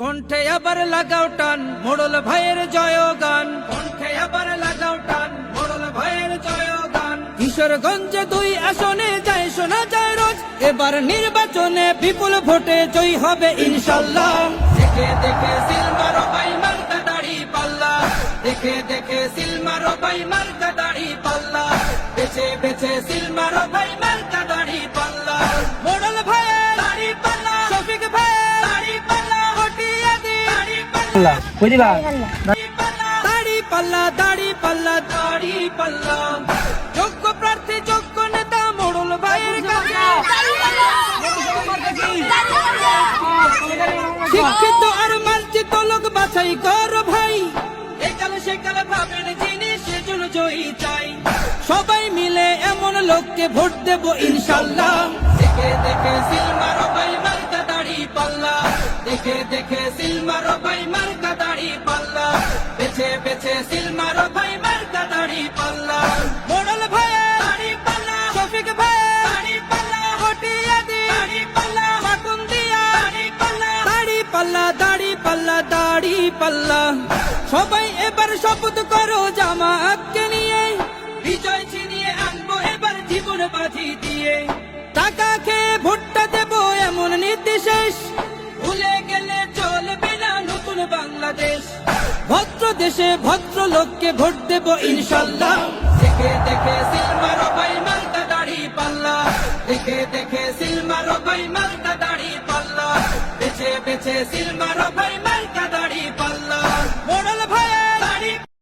কণ্ঠে আবার লাগাও টান মোড়ল ভাইয়ের জয়গান, কণ্ঠে আবার লাগাও টান মোড়ল ভাইয়ের জয়গান। কিশোরগঞ্জে 2 আসনে যায় শোনা যায় রোজ, এবার নির্বাচনে বিপুল ভোটে জয়ী হবে ইনশাল্লাহ। দেখে দেখে সিল মারো ভাই মার্কা দাড়ি পাল্লা, দেখে দেখে সিল মারো ভাই মার্কা দাড়ি পাল্লা, বেছে বেছে সিল মারো ভাই মার্কা দাড়ি পাল্লা। মোড়ল ভাইয়ের দাড়ি পাল্লা, শফিক ভাইয়ের দাড়ি পাল্লা, দাড়ি পাল্লা দাড়ি পাল্লা দাড়ি পাল্লা। যোগ্য প্রার্থী যোগ্য নেতা মোড়ল ভাইয়ের কাছে, শিক্ষিত আর মার্জিত লোক বাছাই কর ভাই, একালে সেকালে ভাবেন যিনি সেজন্য জয়ী চাই। সবাই মিলে এমন লোককে ভোট দেব ইনশাল্লাহ। দেখে দেখে সিল মারো ভাই মার্কা দাড়ি পাল্লা, দেখে দেখে সিল মারো ভাই মার্কা দাড়ি পাল্লা, বেছে বেছে সিল মারো ভাই মার্কা দাড়ি পাল্লা। মোড়ল ভাইয়ের দাড়ি পাল্লা, শফিক ভাইয়ের দাড়ি পাল্লা, হটিয়াদি দাড়ি পাল্লা, মাকুন্দিয়া দাড়ি পাল্লা, দাড়ি পাল্লা দাড়ি পাল্লা দাড়ি পাল্লা। সবাই এবার শপথ করো জামাতকে নিয়ে, বিজয় ছিনিয়ে আনবো এবার জীবন বাজি দিয়ে। টাকা খেয়ে ভোটটা দেবো এমন নীতি শেষ, ভুলে গেলে চলবে না নতুন বাংলাদেশ। ভদ্র দেশে ভদ্র লোককে ভোট দেব ইনশাল্লাহ। দেখে দেখে সিল মারো ভাই মার্কা দাড়ি পাল্লা, দেখে দেখে সিল মারো ভাই মার্কা দাড়ি পাল্লা, বেছে বেছে সিল মারো ভাই।